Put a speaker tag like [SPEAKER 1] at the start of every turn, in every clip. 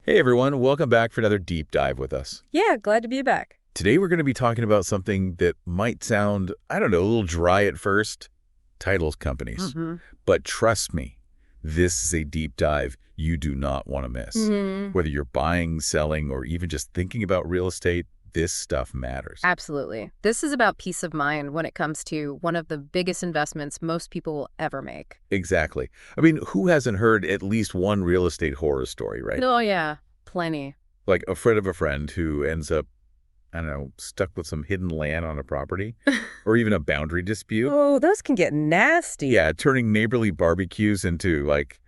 [SPEAKER 1] Hey everyone, welcome back for another deep dive with us.
[SPEAKER 2] Yeah, glad to be back.
[SPEAKER 1] Today we're going to be talking about something that might sound, I don't know, a little dry at first, titles companies.
[SPEAKER 2] Mm-hmm.
[SPEAKER 1] But trust me, this is a deep dive you do not want to miss.
[SPEAKER 2] Mm-hmm.
[SPEAKER 1] Whether you're buying, selling, or even just thinking about real estate, this stuff matters.
[SPEAKER 2] Absolutely. This is about peace of mind when it comes to one of the biggest investments most people will ever make.
[SPEAKER 1] Exactly. I mean, who hasn't heard at least one real estate horror story, right?
[SPEAKER 2] Oh, yeah, plenty.
[SPEAKER 1] Like a friend of a friend who ends up, I don't know, stuck with some hidden land on a property, or even a boundary dispute.
[SPEAKER 2] Oh, those can get nasty.
[SPEAKER 1] Yeah, turning neighborly barbecues into, like,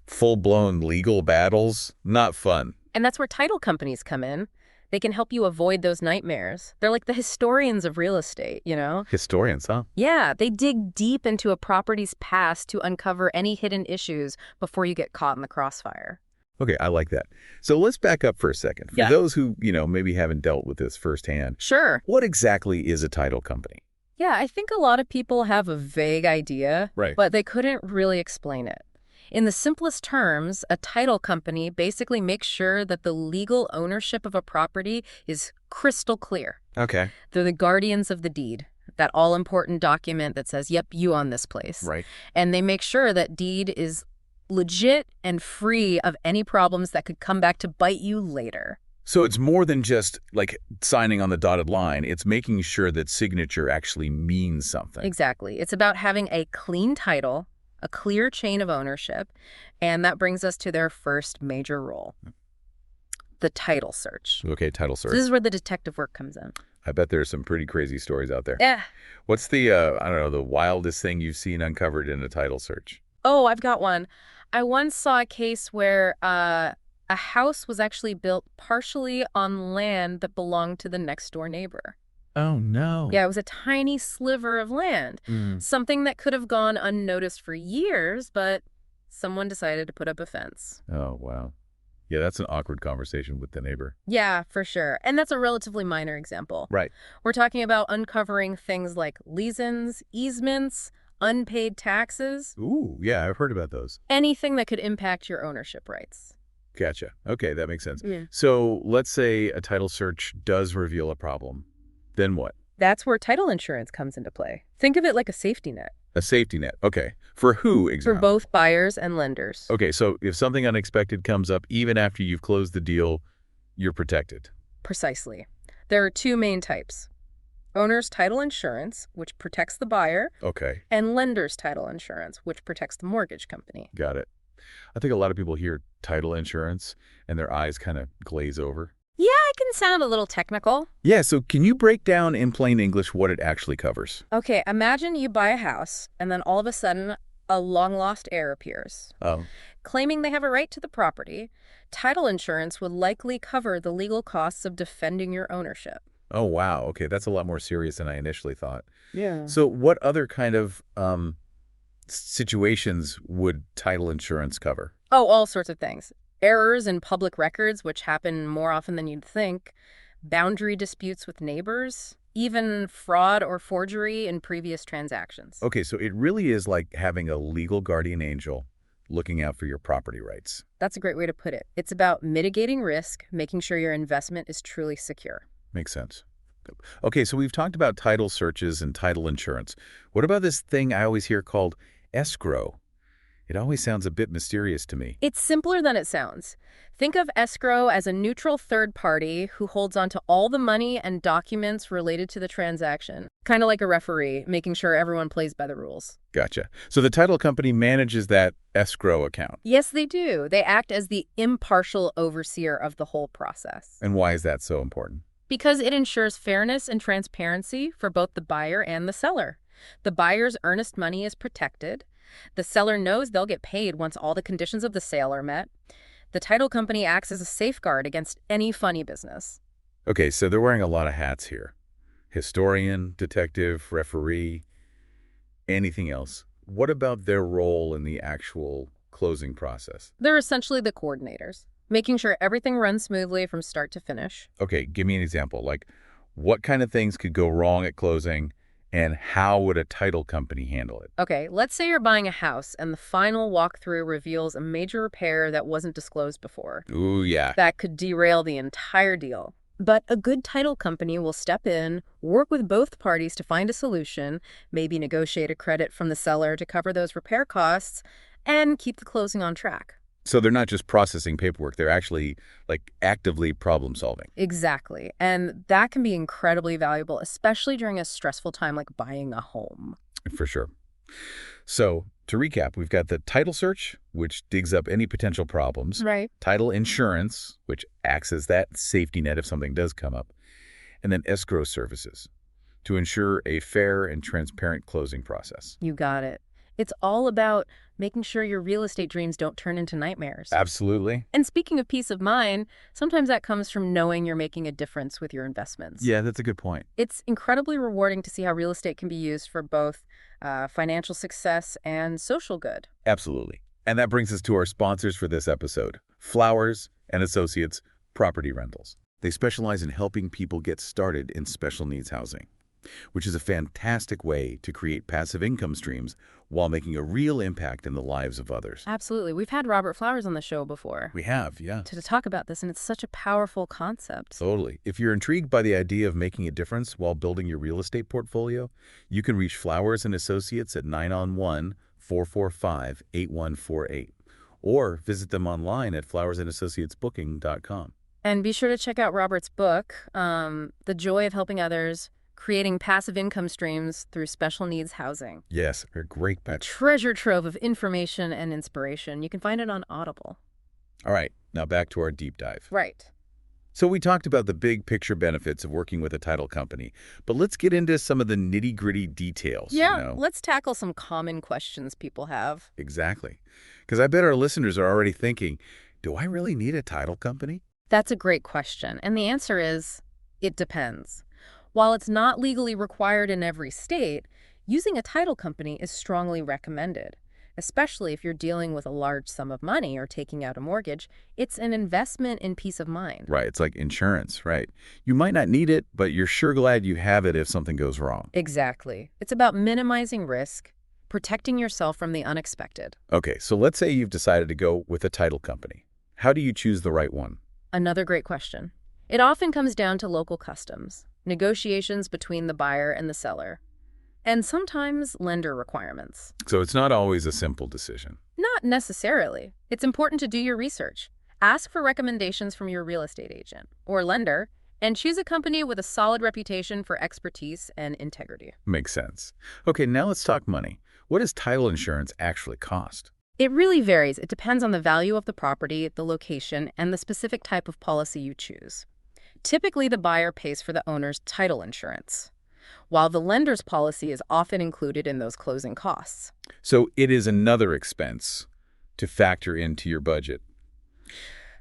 [SPEAKER 1] full-blown legal battles. Not fun.
[SPEAKER 2] And that's where title companies come in. They can help you avoid those nightmares. They're like the historians of real estate, you know?
[SPEAKER 1] Historians, huh?
[SPEAKER 2] Yeah, they dig deep into a property's past to uncover any hidden issues before you get caught in the crossfire.
[SPEAKER 1] Okay, I like that. So let's back up for a second. For those who, maybe haven't dealt with this firsthand,
[SPEAKER 2] Sure.
[SPEAKER 1] what exactly is a title company?
[SPEAKER 2] Yeah, I think a lot of people have a vague idea,
[SPEAKER 1] Right.
[SPEAKER 2] but they couldn't really explain it. In the simplest terms, a title company basically makes sure that the legal ownership of a property is crystal clear.
[SPEAKER 1] Okay.
[SPEAKER 2] They're the guardians of the deed, that all-important document that says, yep, you own this place.
[SPEAKER 1] Right.
[SPEAKER 2] And they make sure that deed is legit and free of any problems that could come back to bite you later.
[SPEAKER 1] So it's more than just, like, signing on the dotted line. It's making sure that signature actually means something.
[SPEAKER 2] Exactly. It's about having a clean title, a clear chain of ownership, and that brings us to their first major role, the title search.
[SPEAKER 1] Okay, title
[SPEAKER 2] So
[SPEAKER 1] search.
[SPEAKER 2] this is where the detective work comes in.
[SPEAKER 1] I bet there's some pretty crazy stories out there.
[SPEAKER 2] Yeah.
[SPEAKER 1] What's the, I don't know, the wildest thing you've seen uncovered in a title search?
[SPEAKER 2] Oh, I've got one. I once saw a case where a house was actually built partially on land that belonged to the next door neighbor.
[SPEAKER 1] Oh, no.
[SPEAKER 2] Yeah, it was a tiny sliver of land, something that could have gone unnoticed for years, but someone decided to put up a fence.
[SPEAKER 1] Oh, wow. Yeah, that's an awkward conversation with the neighbor.
[SPEAKER 2] Yeah, for sure. And that's a relatively minor example.
[SPEAKER 1] Right.
[SPEAKER 2] We're talking about uncovering things like liaisons, easements, unpaid taxes,
[SPEAKER 1] Ooh, yeah, I've heard about those.
[SPEAKER 2] anything that could impact your ownership rights.
[SPEAKER 1] Gotcha. Okay, that makes sense.
[SPEAKER 2] Yeah.
[SPEAKER 1] So let's say a title search does reveal a problem. Then what?
[SPEAKER 2] That's where title insurance comes into play. Think of it like a safety net.
[SPEAKER 1] A safety net. Okay. For who
[SPEAKER 2] For
[SPEAKER 1] exactly?
[SPEAKER 2] both buyers and lenders.
[SPEAKER 1] Okay, so if something unexpected comes up, even after you've closed the deal, you're protected.
[SPEAKER 2] Precisely. There are two main types. Owner's title insurance, which protects the buyer,
[SPEAKER 1] Okay,
[SPEAKER 2] and lender's title insurance, which protects the mortgage company.
[SPEAKER 1] got it. I think a lot of people hear title insurance and their eyes kind of glaze over.
[SPEAKER 2] Yeah, it can sound a little technical.
[SPEAKER 1] Yeah, so can you break down in plain English what it actually covers?
[SPEAKER 2] Okay, imagine you buy a house, and then all of a sudden, a long-lost heir appears.
[SPEAKER 1] Oh,
[SPEAKER 2] Claiming they have a right to the property, title insurance would likely cover the legal costs of defending your ownership.
[SPEAKER 1] oh wow. Okay, that's a lot more serious than I initially thought.
[SPEAKER 2] Yeah.
[SPEAKER 1] So what other kind of situations would title insurance cover?
[SPEAKER 2] Oh, all sorts of things. Errors in public records, which happen more often than you'd think, boundary disputes with neighbors, even fraud or forgery in previous transactions.
[SPEAKER 1] Okay, so it really is like having a legal guardian angel looking out for your property rights.
[SPEAKER 2] That's a great way to put it. It's about mitigating risk, making sure your investment is truly secure.
[SPEAKER 1] Makes sense. Okay, so we've talked about title searches and title insurance. What about this thing I always hear called escrow? It always sounds a bit mysterious to me.
[SPEAKER 2] It's simpler than it sounds. Think of escrow as a neutral third party who holds onto all the money and documents related to the transaction. Kind of like a referee, making sure everyone plays by the rules.
[SPEAKER 1] Gotcha. So the title company manages that escrow account.
[SPEAKER 2] Yes, they do. They act as the impartial overseer of the whole process.
[SPEAKER 1] And why is that so important?
[SPEAKER 2] Because it ensures fairness and transparency for both the buyer and the seller. The buyer's earnest money is protected. The seller knows they'll get paid once all the conditions of the sale are met. The title company acts as a safeguard against any funny business.
[SPEAKER 1] Okay, so they're wearing a lot of hats here. Historian, detective, referee, anything else. What about their role in the actual closing process?
[SPEAKER 2] They're essentially the coordinators, making sure everything runs smoothly from start to finish.
[SPEAKER 1] Okay, give me an example. Like, what kind of things could go wrong at closing, And how would a title company handle it?
[SPEAKER 2] Okay, let's say you're buying a house and the final walkthrough reveals a major repair that wasn't disclosed before.
[SPEAKER 1] Ooh, yeah.
[SPEAKER 2] That could derail the entire deal. But a good title company will step in, work with both parties to find a solution, maybe negotiate a credit from the seller to cover those repair costs, and keep the closing on track.
[SPEAKER 1] So they're not just processing paperwork, they're actually, like, actively problem solving.
[SPEAKER 2] Exactly. And that can be incredibly valuable, especially during a stressful time like buying a home.
[SPEAKER 1] For sure. So, to recap, we've got the title search, which digs up any potential problems.
[SPEAKER 2] Right.
[SPEAKER 1] Title insurance, which acts as that safety net if something does come up. And then escrow services, to ensure a fair and transparent closing process.
[SPEAKER 2] You got it. It's all about making sure your real estate dreams don't turn into nightmares.
[SPEAKER 1] Absolutely.
[SPEAKER 2] And speaking of peace of mind, sometimes that comes from knowing you're making a difference with your investments.
[SPEAKER 1] Yeah, that's a good point.
[SPEAKER 2] It's incredibly rewarding to see how real estate can be used for both financial success and social good.
[SPEAKER 1] Absolutely. And that brings us to our sponsors for this episode, Flowers and Associates Property Rentals. They specialize in helping people get started in special needs housing, which is a fantastic way to create passive income streams while making a real impact in the lives of others.
[SPEAKER 2] Absolutely. We've had Robert Flowers on the show before
[SPEAKER 1] We have, yeah.
[SPEAKER 2] to talk about this, and it's such a powerful concept.
[SPEAKER 1] Totally. If you're intrigued by the idea of making a difference while building your real estate portfolio, you can reach Flowers and Associates at 911-445-8148 or visit them online at flowersandassociatesbooking.com.
[SPEAKER 2] And be sure to check out Robert's book, The Joy of Helping Others, Creating Passive Income Streams Through Special Needs Housing.
[SPEAKER 1] Yes, a great
[SPEAKER 2] A
[SPEAKER 1] bet.
[SPEAKER 2] treasure trove of information and inspiration. You can find it on Audible.
[SPEAKER 1] All right, now back to our deep dive.
[SPEAKER 2] Right.
[SPEAKER 1] So we talked about the big picture benefits of working with a title company, but let's get into some of the nitty-gritty details.
[SPEAKER 2] Yeah, let's tackle some common questions people have.
[SPEAKER 1] Exactly. Because I bet our listeners are already thinking, do I really need a title company?
[SPEAKER 2] That's a great question, and the answer is, it depends. While it's not legally required in every state, using a title company is strongly recommended, especially if you're dealing with a large sum of money or taking out a mortgage. It's an investment in peace of mind.
[SPEAKER 1] Right, it's like insurance, right? You might not need it, but you're sure glad you have it if something goes wrong.
[SPEAKER 2] Exactly. It's about minimizing risk, protecting yourself from the unexpected.
[SPEAKER 1] Okay, so let's say you've decided to go with a title company. How do you choose the right one?
[SPEAKER 2] Another great question. It often comes down to local customs, negotiations between the buyer and the seller, and sometimes lender requirements.
[SPEAKER 1] So it's not always a simple decision.
[SPEAKER 2] Not necessarily. It's important to do your research. Ask for recommendations from your real estate agent or lender, and choose a company with a solid reputation for expertise and integrity.
[SPEAKER 1] Makes sense. Okay, now let's talk money. What does title insurance actually cost?
[SPEAKER 2] It really varies. It depends on the value of the property, the location, and the specific type of policy you choose. Typically, the buyer pays for the owner's title insurance, while the lender's policy is often included in those closing costs.
[SPEAKER 1] So it is another expense to factor into your budget.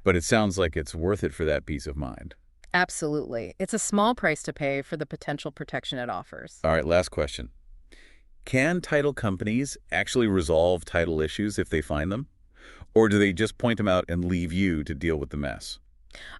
[SPEAKER 1] But it sounds like it's worth it for that peace of mind.
[SPEAKER 2] Absolutely. It's a small price to pay for the potential protection it offers.
[SPEAKER 1] All right, last question. Can title companies actually resolve title issues if they find them? Or do they just point them out and leave you to deal with the mess?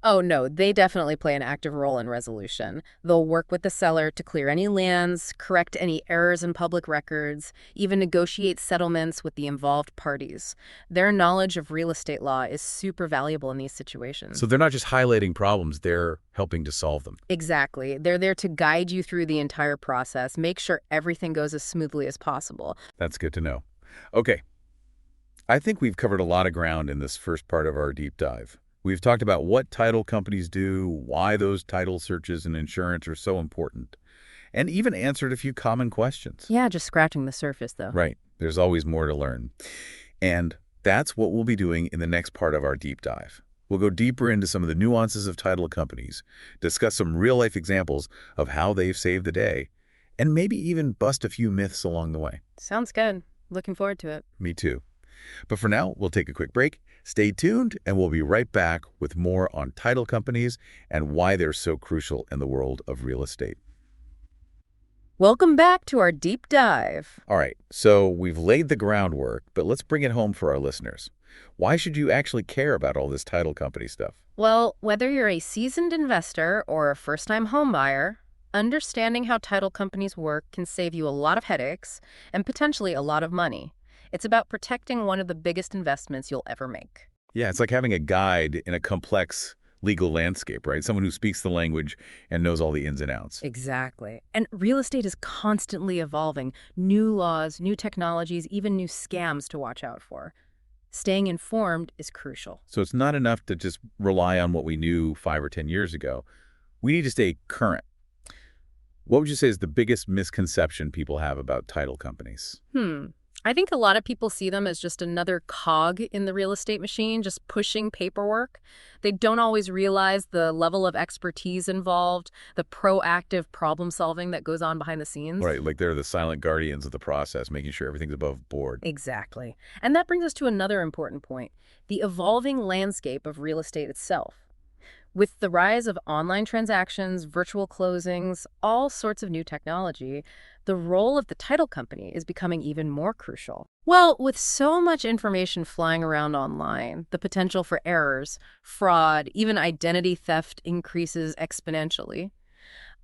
[SPEAKER 2] Oh, no, they definitely play an active role in resolution. They'll work with the seller to clear any lands, correct any errors in public records, even negotiate settlements with the involved parties. Their knowledge of real estate law is super valuable in these situations.
[SPEAKER 1] So they're not just highlighting problems, they're helping to solve them.
[SPEAKER 2] Exactly. They're there to guide you through the entire process, make sure everything goes as smoothly as possible.
[SPEAKER 1] That's good to know. Okay. I think we've covered a lot of ground in this first part of our deep dive. We've talked about what title companies do, why those title searches and insurance are so important, and even answered a few common questions.
[SPEAKER 2] Yeah, just scratching the surface, though.
[SPEAKER 1] Right. There's always more to learn. And that's what we'll be doing in the next part of our deep dive. We'll go deeper into some of the nuances of title companies, discuss some real-life examples of how they've saved the day, and maybe even bust a few myths along the way.
[SPEAKER 2] Sounds good. Looking forward to it.
[SPEAKER 1] Me too. But for now, we'll take a quick break. Stay tuned, and we'll be right back with more on title companies and why they're so crucial in the world of real estate.
[SPEAKER 2] Welcome back to our deep dive.
[SPEAKER 1] All right, so we've laid the groundwork, but let's bring it home for our listeners. Why should you actually care about all this title company stuff?
[SPEAKER 2] Well, whether you're a seasoned investor or a first-time homebuyer, Understanding how title companies work can save you a lot of headaches and potentially a lot of money. It's about protecting one of the biggest investments you'll ever make.
[SPEAKER 1] Yeah, it's like having a guide in a complex legal landscape, right? Someone who speaks the language and knows all the ins and outs.
[SPEAKER 2] Exactly. And real estate is constantly evolving. New laws, new technologies, even new scams to watch out for. Staying informed is crucial.
[SPEAKER 1] So it's not enough to just rely on what we knew 5 or 10 years ago. We need to stay current. What would you say is the biggest misconception people have about title companies?
[SPEAKER 2] I think a lot of people see them as just another cog in the real estate machine, just pushing paperwork. They don't always realize the level of expertise involved, the proactive problem solving that goes on behind the scenes.
[SPEAKER 1] Right, like they're the silent guardians of the process, making sure everything's above board.
[SPEAKER 2] Exactly. And that brings us to another important point, the evolving landscape of real estate itself. With the rise of online transactions, virtual closings, all sorts of new technology, the role of the title company is becoming even more crucial. Well, with so much information flying around online, the potential for errors, fraud, even identity theft increases exponentially.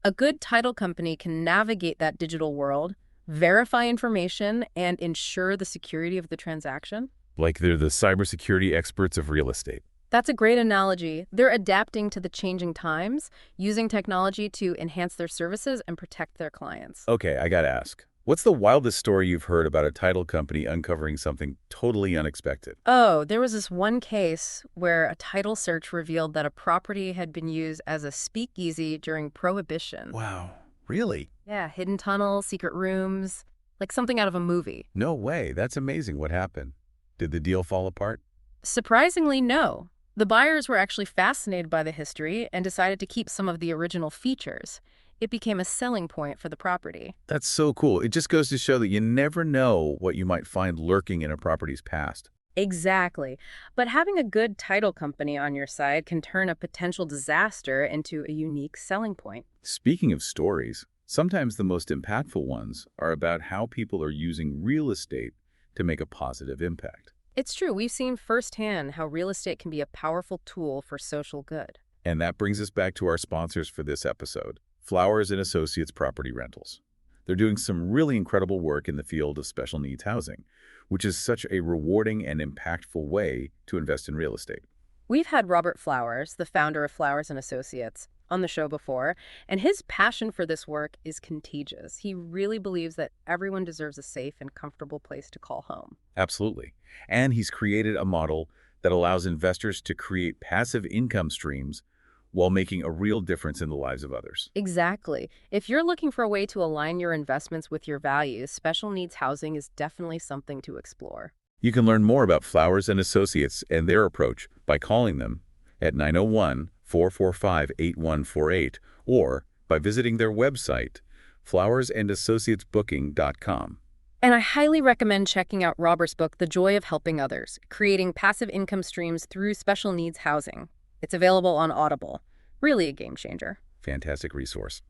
[SPEAKER 2] A good title company can navigate that digital world, verify information, and ensure the security of the transaction.
[SPEAKER 1] Like they're the cybersecurity experts of real estate.
[SPEAKER 2] That's a great analogy. They're adapting to the changing times, using technology to enhance their services and protect their clients.
[SPEAKER 1] Okay, I gotta ask. What's the wildest story you've heard about a title company uncovering something totally unexpected?
[SPEAKER 2] Oh, there was this one case where a title search revealed that a property had been used as a speakeasy during Prohibition.
[SPEAKER 1] Wow, really?
[SPEAKER 2] Yeah, hidden tunnels, secret rooms, like something out of a movie.
[SPEAKER 1] No way. That's amazing. What happened? Did the deal fall apart?
[SPEAKER 2] Surprisingly, no. The buyers were actually fascinated by the history and decided to keep some of the original features. It became a selling point for the property.
[SPEAKER 1] That's so cool. It just goes to show that you never know what you might find lurking in a property's past.
[SPEAKER 2] Exactly. But having a good title company on your side can turn a potential disaster into a unique selling point.
[SPEAKER 1] Speaking of stories, sometimes the most impactful ones are about how people are using real estate to make a positive impact.
[SPEAKER 2] It's true, we've seen firsthand how real estate can be a powerful tool for social good.
[SPEAKER 1] And that brings us back to our sponsors for this episode, Flowers and Associates Property Rentals. They're doing some really incredible work in the field of special needs housing, which is such a rewarding and impactful way to invest in real estate.
[SPEAKER 2] We've had Robert Flowers, the founder of Flowers and Associates, on the show before, and his passion for this work is contagious. He really believes that everyone deserves a safe and comfortable place to call home.
[SPEAKER 1] Absolutely. And he's created a model that allows investors to create passive income streams while making a real difference in the lives of others.
[SPEAKER 2] Exactly. If you're looking for a way to align your investments with your values, special needs housing is definitely something to explore.
[SPEAKER 1] You can learn more about Flowers and Associates and their approach by calling them at 901-445-8148 or by visiting their website, flowersandassociatesbooking.com.
[SPEAKER 2] And I highly recommend checking out Robert's book, The Joy of Helping Others, Creating Passive Income Streams Through Special Needs Housing. It's available on Audible. Really a game changer.
[SPEAKER 1] Fantastic resource.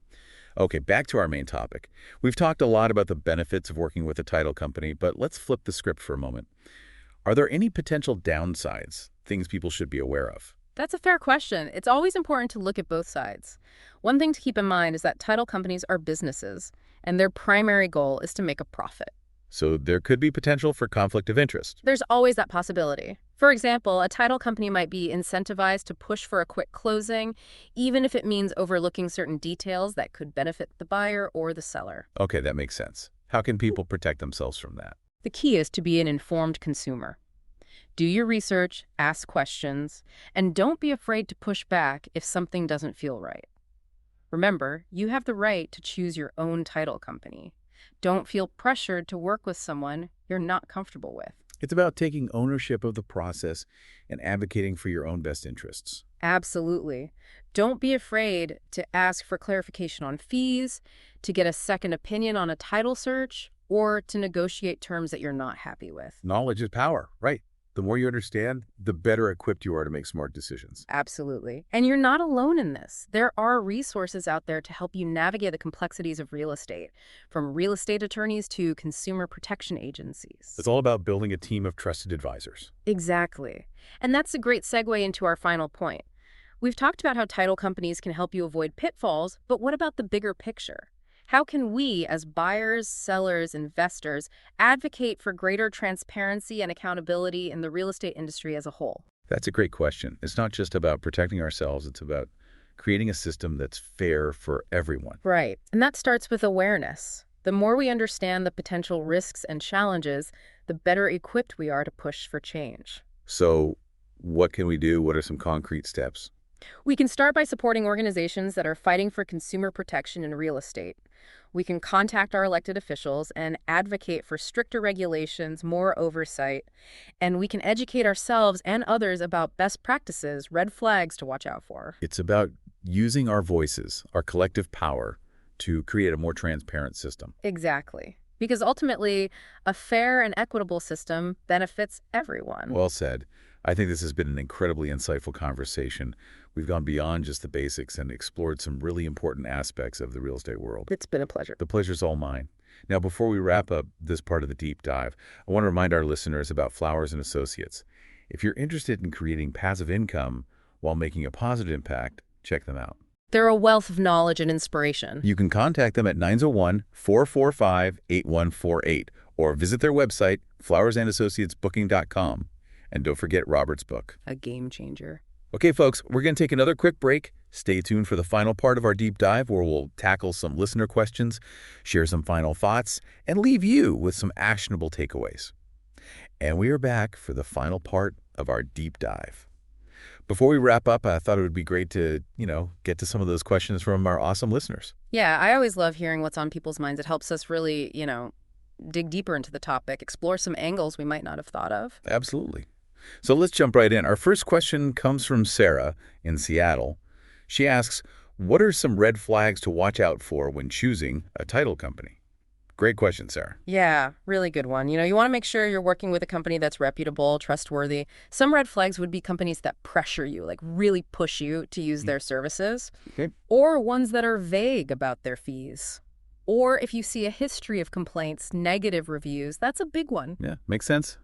[SPEAKER 1] Okay, back to our main topic. We've talked a lot about the benefits of working with a title company, but let's flip the script for a moment. Are there any potential downsides, things people should be aware of?
[SPEAKER 2] That's a fair question. It's always important to look at both sides. One thing to keep in mind is that title companies are businesses, and their primary goal is to make a profit.
[SPEAKER 1] So there could be potential for conflict of interest.
[SPEAKER 2] There's always that possibility. For example, a title company might be incentivized to push for a quick closing, even if it means overlooking certain details that could benefit the buyer or the seller.
[SPEAKER 1] Okay, that makes sense. How can people protect themselves from that?
[SPEAKER 2] The key is to be an informed consumer. Do your research, ask questions, and don't be afraid to push back if something doesn't feel right. Remember, you have the right to choose your own title company. Don't feel pressured to work with someone you're not comfortable with.
[SPEAKER 1] It's about taking ownership of the process and advocating for your own best interests.
[SPEAKER 2] Absolutely. Don't be afraid to ask for clarification on fees, to get a second opinion on a title search, or to negotiate terms that you're not happy with.
[SPEAKER 1] Knowledge is power, right? The more you understand, the better equipped you are to make smart decisions.
[SPEAKER 2] Absolutely. And you're not alone in this. There are resources out there to help you navigate the complexities of real estate, from real estate attorneys to consumer protection agencies.
[SPEAKER 1] It's all about building a team of trusted advisors.
[SPEAKER 2] Exactly. And that's a great segue into our final point. We've talked about how title companies can help you avoid pitfalls, but what about the bigger picture? How can we, as buyers, sellers, investors, advocate for greater transparency and accountability in the real estate industry as a whole?
[SPEAKER 1] That's a great question. It's not just about protecting ourselves, it's about creating a system that's fair for everyone.
[SPEAKER 2] Right. And that starts with awareness. The more we understand the potential risks and challenges, the better equipped we are to push for change.
[SPEAKER 1] So what can we do? What are some concrete steps?
[SPEAKER 2] We can start by supporting organizations that are fighting for consumer protection in real estate. We can contact our elected officials and advocate for stricter regulations, more oversight, and we can educate ourselves and others about best practices, red flags to watch out for.
[SPEAKER 1] It's about using our voices, our collective power, to create a more transparent system.
[SPEAKER 2] Exactly. Because ultimately, a fair and equitable system benefits everyone.
[SPEAKER 1] Well said. I think this has been an incredibly insightful conversation. We've gone beyond just the basics and explored some really important aspects of the real estate world.
[SPEAKER 2] It's been a pleasure.
[SPEAKER 1] The pleasure's all mine. Now, before we wrap up this part of the deep dive, I want to remind our listeners about Flowers & Associates. If you're interested in creating passive income while making a positive impact, check them out.
[SPEAKER 2] They're a wealth of knowledge and inspiration.
[SPEAKER 1] You can contact them at 901-445-8148 or visit their website, flowersandassociatesbooking.com. And don't forget Robert's book.
[SPEAKER 2] A game changer.
[SPEAKER 1] Okay, folks, we're going to take another quick break. Stay tuned for the final part of our deep dive where we'll tackle some listener questions, share some final thoughts, and leave you with some actionable takeaways. And we are back for the final part of our deep dive. Before we wrap up, I thought it would be great to, get to some of those questions from our awesome listeners.
[SPEAKER 2] Yeah, I always love hearing what's on people's minds. It helps us really, dig deeper into the topic, explore some angles we might not have thought of.
[SPEAKER 1] Absolutely. So let's jump right in. Our first question comes from Sarah in Seattle. She asks, what are some red flags to watch out for when choosing a title company? Great question, Sarah.
[SPEAKER 2] Yeah, really good one. You want to make sure you're working with a company that's reputable, trustworthy. Some red flags would be companies that pressure you, like really push you to use their services.
[SPEAKER 1] Okay.
[SPEAKER 2] Or ones that are vague about their fees. Or if you see a history of complaints, negative reviews, that's a big one.
[SPEAKER 1] Yeah, makes sense.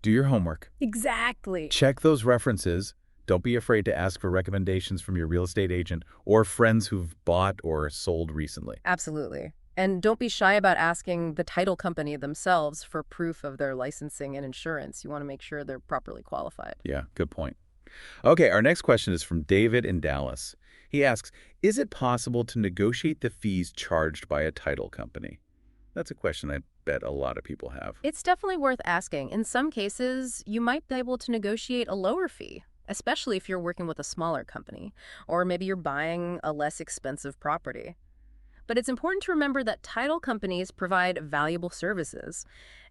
[SPEAKER 1] Do your homework.
[SPEAKER 2] Exactly.
[SPEAKER 1] Check those references. Don't be afraid to ask for recommendations from your real estate agent or friends who've bought or sold recently.
[SPEAKER 2] Absolutely. And don't be shy about asking the title company themselves for proof of their licensing and insurance. You want to make sure they're properly qualified.
[SPEAKER 1] Yeah, good point. Okay, our next question is from David in Dallas. He asks, is it possible to negotiate the fees charged by a title company? That's a question I bet a lot of people have.
[SPEAKER 2] It's definitely worth asking. In some cases, you might be able to negotiate a lower fee, especially if you're working with a smaller company, or maybe you're buying a less expensive property. But it's important to remember that title companies provide valuable services,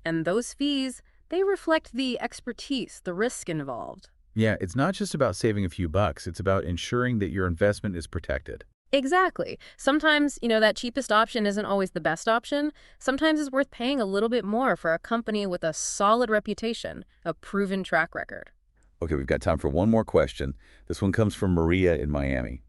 [SPEAKER 2] and those fees, they reflect the expertise, the risk involved.
[SPEAKER 1] Yeah, it's not just about saving a few bucks. It's about ensuring that your investment is protected.
[SPEAKER 2] Exactly. Sometimes, that cheapest option isn't always the best option. Sometimes it's worth paying a little bit more for a company with a solid reputation, a proven track record.
[SPEAKER 1] Okay, we've got time for one more question. This one comes from Maria in Miami.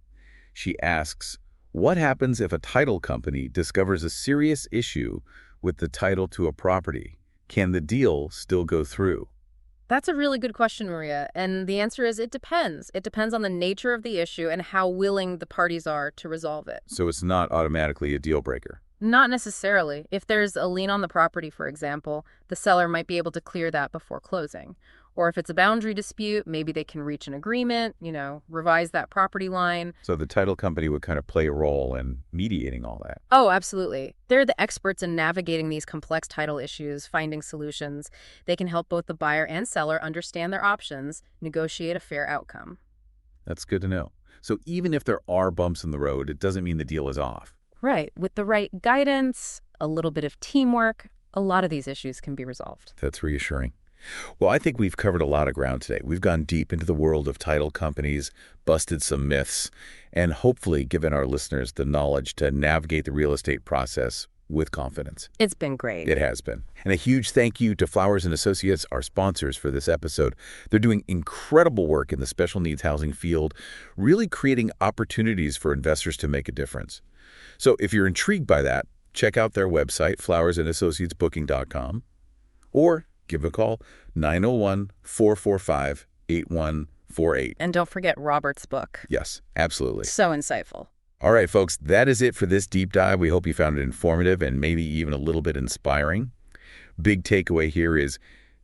[SPEAKER 1] She asks, what happens if a title company discovers a serious issue with the title to a property? Can the deal still go through?
[SPEAKER 2] That's a really good question, Maria. And the answer is it depends. It depends on the nature of the issue and how willing the parties are to resolve it.
[SPEAKER 1] So it's not automatically a deal breaker.
[SPEAKER 2] Not necessarily. If there's a lien on the property, for example, the seller might be able to clear that before closing. Or if it's a boundary dispute, maybe they can reach an agreement, revise that property line.
[SPEAKER 1] So the title company would kind of play a role in mediating all that.
[SPEAKER 2] Oh, absolutely. They're the experts in navigating these complex title issues, finding solutions. They can help both the buyer and seller understand their options, negotiate a fair outcome.
[SPEAKER 1] That's good to know. So even if there are bumps in the road, it doesn't mean the deal is off.
[SPEAKER 2] Right. With the right guidance, a little bit of teamwork, a lot of these issues can be resolved.
[SPEAKER 1] That's reassuring. Well, I think we've covered a lot of ground today. We've gone deep into the world of title companies, busted some myths, and hopefully given our listeners the knowledge to navigate the real estate process with confidence.
[SPEAKER 2] It's been great.
[SPEAKER 1] It has been. And a huge thank you to Flowers & Associates, our sponsors for this episode. They're doing incredible work in the special needs housing field, really creating opportunities for investors to make a difference. So if you're intrigued by that, check out their website, flowersandassociatesbooking.com, or give a call, 901-445-8148. 48.
[SPEAKER 2] And don't forget Robert's book.
[SPEAKER 1] Yes, absolutely.
[SPEAKER 2] So insightful.
[SPEAKER 1] All right, folks, that is it for this deep dive. We hope you found it informative and maybe even a little bit inspiring. Big takeaway here is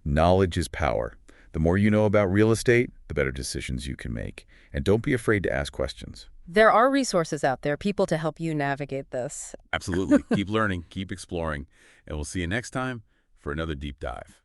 [SPEAKER 1] knowledge is power. The more you know about real estate, the better decisions you can make. And don't be afraid to ask questions.
[SPEAKER 2] There are resources out there, people to help you navigate this.
[SPEAKER 1] Absolutely. Keep learning, keep exploring, and we'll see you next time for another deep dive.